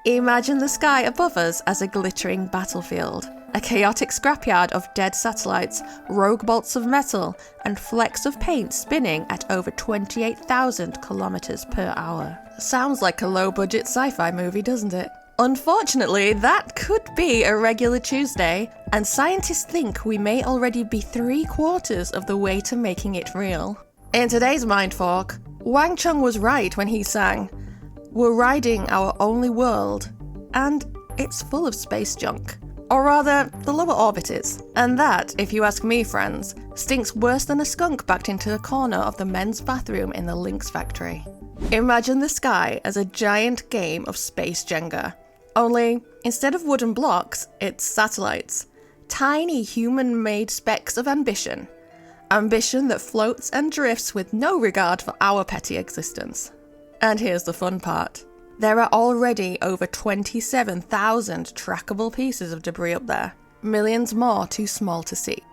Imagine the sky above us as a glittering battlefield. A chaotic scrapyard of dead satellites, rogue bolts of metal, and flecks of paint spinning at over 28,000 kilometers per hour. Sounds like a low-budget sci-fi movie, doesn't it? Unfortunately, that could be a regular Tuesday, and scientists think we may already be 3/4 of the way to making it real. In today's Mindfork, Wang Chung was right when he sang, "We're riding our only world, and it's full of space junk." Or rather, the lower orbit is. And that, if you ask me, friends, stinks worse than a skunk backed into a corner of the men's bathroom in the Lynx factory. Imagine the sky as a giant game of space Jenga. Only, instead of wooden blocks, it's satellites. Tiny human-made specks of ambition. Ambition that floats and drifts with no regard for our petty existence. And here's the fun part. There are already over 27,000 trackable pieces of debris up there. Millions more too small to see.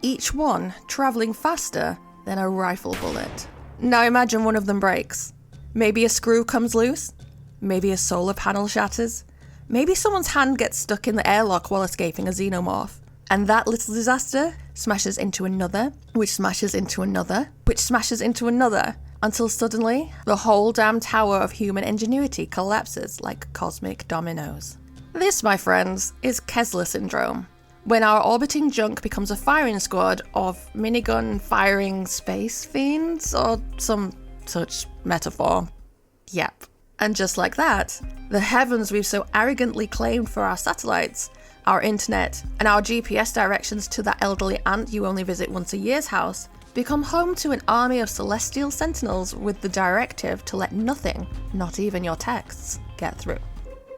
Each one travelling faster than a rifle bullet. Now imagine one of them breaks. Maybe a screw comes loose. Maybe a solar panel shatters. Maybe someone's hand gets stuck in the airlock while escaping a xenomorph. And that little disaster smashes into another, which smashes into another, which smashes into another, until suddenly, the whole damn tower of human ingenuity collapses like cosmic dominoes. This, my friends, is Kessler Syndrome, when our orbiting junk becomes a firing squad of minigun-firing space fiends, or some such metaphor. Yep. And just like that, the heavens we've so arrogantly claimed for our satellites, our internet, and our GPS directions to that elderly aunt you only visit once a year's house, become home to an army of celestial sentinels with the directive to let nothing, not even your texts, get through.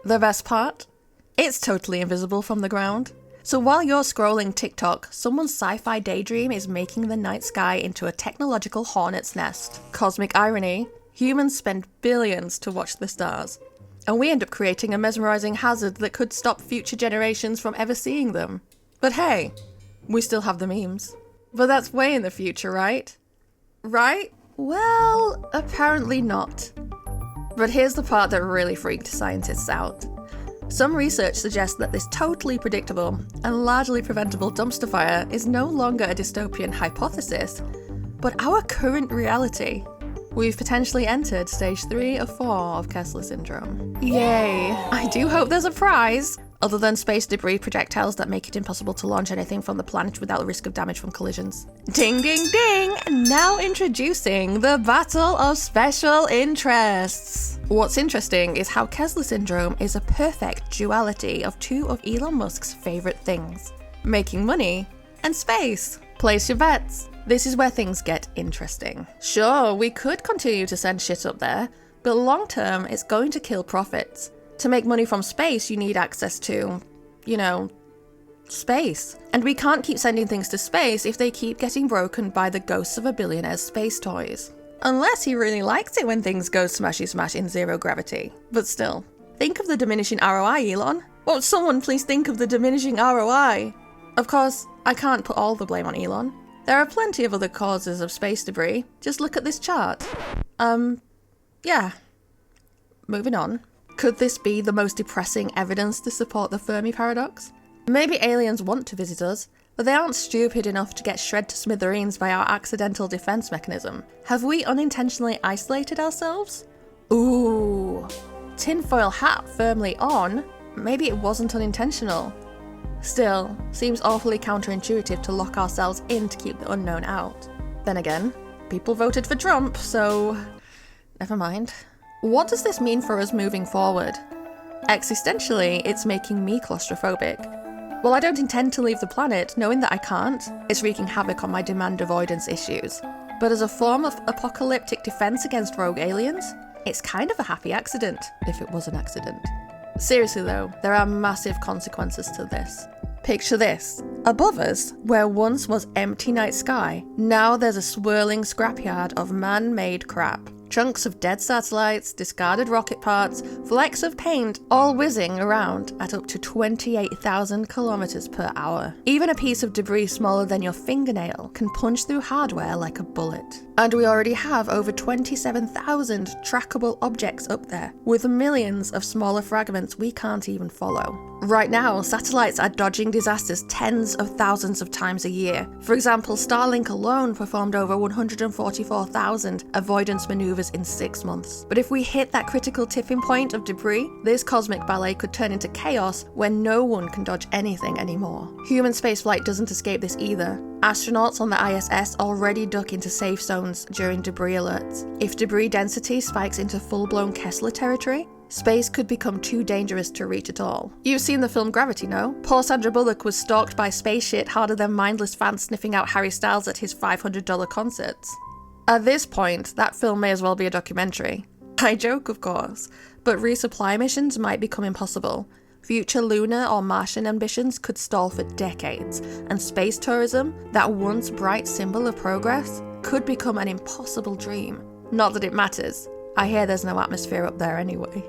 The best part? It's totally invisible from the ground. So while you're scrolling TikTok, someone's sci-fi daydream is making the night sky into a technological hornet's nest. Cosmic irony, humans spend billions to watch the stars, and we end up creating a mesmerizing hazard that could stop future generations from ever seeing them. But hey, we still have the memes. But that's way in the future, right? Right? Well, apparently not. But here's the part that really freaked scientists out. Some research suggests that this totally predictable and largely preventable dumpster fire is no longer a dystopian hypothesis, but our current reality. We've potentially entered stage 3 of 4 of Kessler Syndrome. Yay! I do hope there's a prize! Other than space debris projectiles that make it impossible to launch anything from the planet without the risk of damage from collisions. Ding ding ding! Now introducing the Battle of Special Interests. What's interesting is how Kessler Syndrome is a perfect duality of two of Elon Musk's favourite things. Making money and space. Place your bets. This is where things get interesting. Sure, we could continue to send shit up there, but long term it's going to kill profits. To make money from space, you need access to, space. And we can't keep sending things to space if they keep getting broken by the ghosts of a billionaire's space toys. Unless he really likes it when things go smashy smash in zero gravity. But still, think of the diminishing ROI, Elon. Won't someone please think of the diminishing ROI? Of course, I can't put all the blame on Elon. There are plenty of other causes of space debris. Just look at this chart. Yeah. Moving on. Could this be the most depressing evidence to support the Fermi Paradox? Maybe aliens want to visit us, but they aren't stupid enough to get shred to smithereens by our accidental defense mechanism. Have we unintentionally isolated ourselves? Ooh. Tinfoil hat firmly on. Maybe it wasn't unintentional. Still, seems awfully counterintuitive to lock ourselves in to keep the unknown out. Then again, people voted for Trump, so never mind. What does this mean for us moving forward? Existentially, it's making me claustrophobic. While I don't intend to leave the planet, knowing that I can't, it's wreaking havoc on my demand avoidance issues. But as a form of apocalyptic defense against rogue aliens, it's kind of a happy accident, if it was an accident. Seriously though, there are massive consequences to this. Picture this. Above us, where once was empty night sky, now there's a swirling scrapyard of man-made crap. Chunks of dead satellites, discarded rocket parts, flecks of paint, all whizzing around at up to 28,000 kilometers per hour. Even a piece of debris smaller than your fingernail can punch through hardware like a bullet. And we already have over 27,000 trackable objects up there, with millions of smaller fragments we can't even follow. Right now, satellites are dodging disasters tens of thousands of times a year. For example, Starlink alone performed over 144,000 avoidance maneuvers in 6 months. But if we hit that critical tipping point of debris, this cosmic ballet could turn into chaos where no one can dodge anything anymore. Human spaceflight doesn't escape this either. Astronauts on the ISS already duck into safe zones during debris alerts. If debris density spikes into full-blown Kessler territory, space could become too dangerous to reach at all. You've seen the film Gravity, no? Poor Sandra Bullock was stalked by space shit harder than mindless fans sniffing out Harry Styles at his $500 concerts. At this point, that film may as well be a documentary. I joke, of course, but resupply missions might become impossible. Future lunar or Martian ambitions could stall for decades, and space tourism, that once bright symbol of progress, could become an impossible dream. Not that it matters. I hear there's no atmosphere up there anyway.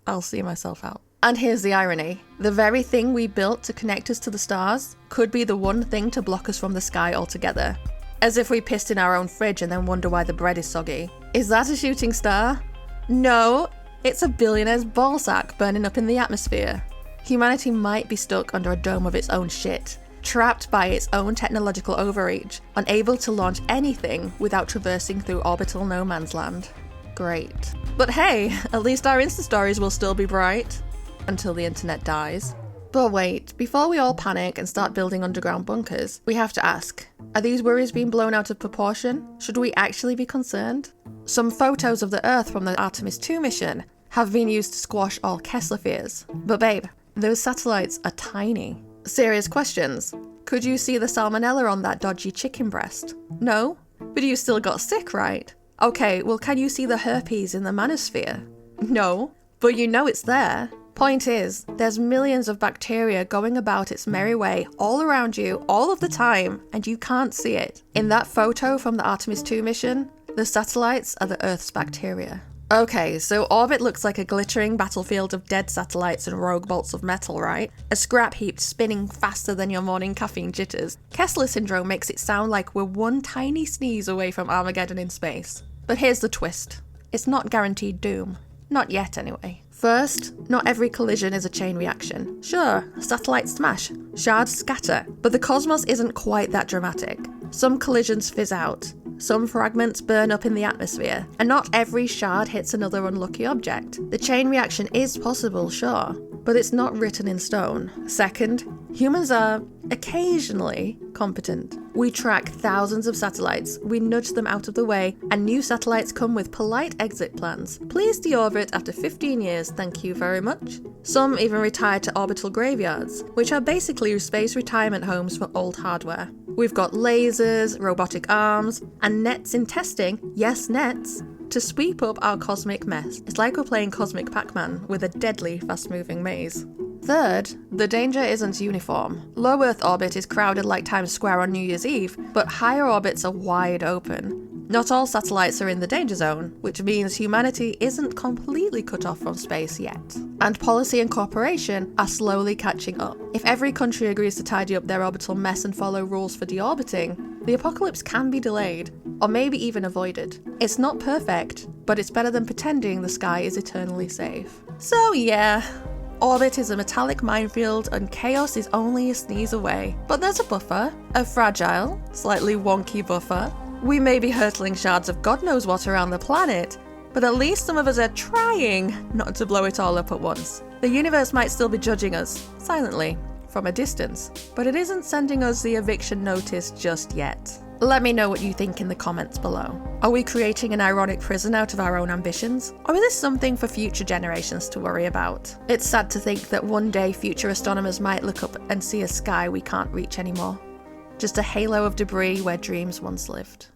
I'll see myself out. And here's the irony. The very thing we built to connect us to the stars could be the one thing to block us from the sky altogether. As if we pissed in our own fridge and then wonder why the bread is soggy. Is that a shooting star? No, it's a billionaire's ballsack burning up in the atmosphere. Humanity might be stuck under a dome of its own shit, trapped by its own technological overreach, unable to launch anything without traversing through orbital no man's land. Great. But hey, at least our Insta stories will still be bright. Until the internet dies. But wait, before we all panic and start building underground bunkers, we have to ask, are these worries being blown out of proportion? Should we actually be concerned? Some photos of the Earth from the Artemis 2 mission have been used to squash all Kessler fears. But babe, those satellites are tiny. Serious questions. Could you see the salmonella on that dodgy chicken breast? No? But you still got sick, right? Okay, well, can you see the herpes in the manosphere? No, but you know it's there. Point is, there's millions of bacteria going about its merry way all around you all of the time, and you can't see it. In that photo from the Artemis 2 mission, the satellites are the Earth's bacteria. Okay, so orbit looks like a glittering battlefield of dead satellites and rogue bolts of metal, right? A scrap heap spinning faster than your morning caffeine jitters. Kessler Syndrome makes it sound like we're one tiny sneeze away from Armageddon in space. But here's the twist. It's not guaranteed doom. Not yet, anyway. First, not every collision is a chain reaction. Sure, satellites smash, shards scatter, but the cosmos isn't quite that dramatic. Some collisions fizz out, some fragments burn up in the atmosphere, and not every shard hits another unlucky object. The chain reaction is possible, sure, but it's not written in stone. Second, humans are occasionally competent. We track thousands of satellites, we nudge them out of the way, and new satellites come with polite exit plans. Please deorbit after 15 years, thank you very much. Some even retire to orbital graveyards, which are basically space retirement homes for old hardware. We've got lasers, robotic arms, and nets in testing, yes nets, to sweep up our cosmic mess. It's like we're playing Cosmic Pac-Man with a deadly fast-moving maze. Third, the danger isn't uniform. Low Earth orbit is crowded like Times Square on New Year's Eve, but higher orbits are wide open. Not all satellites are in the danger zone, which means humanity isn't completely cut off from space yet. And policy and cooperation are slowly catching up. If every country agrees to tidy up their orbital mess and follow rules for deorbiting, the apocalypse can be delayed, or maybe even avoided. It's not perfect, but it's better than pretending the sky is eternally safe. So yeah, orbit is a metallic minefield and chaos is only a sneeze away. But there's a buffer, a fragile, slightly wonky buffer. We may be hurtling shards of God knows what around the planet, but at least some of us are trying not to blow it all up at once. The universe might still be judging us, silently, from a distance, but it isn't sending us the eviction notice just yet. Let me know what you think in the comments below. Are we creating an ironic prison out of our own ambitions? Or is this something for future generations to worry about? It's sad to think that one day future astronomers might look up and see a sky we can't reach anymore. Just a halo of debris where dreams once lived.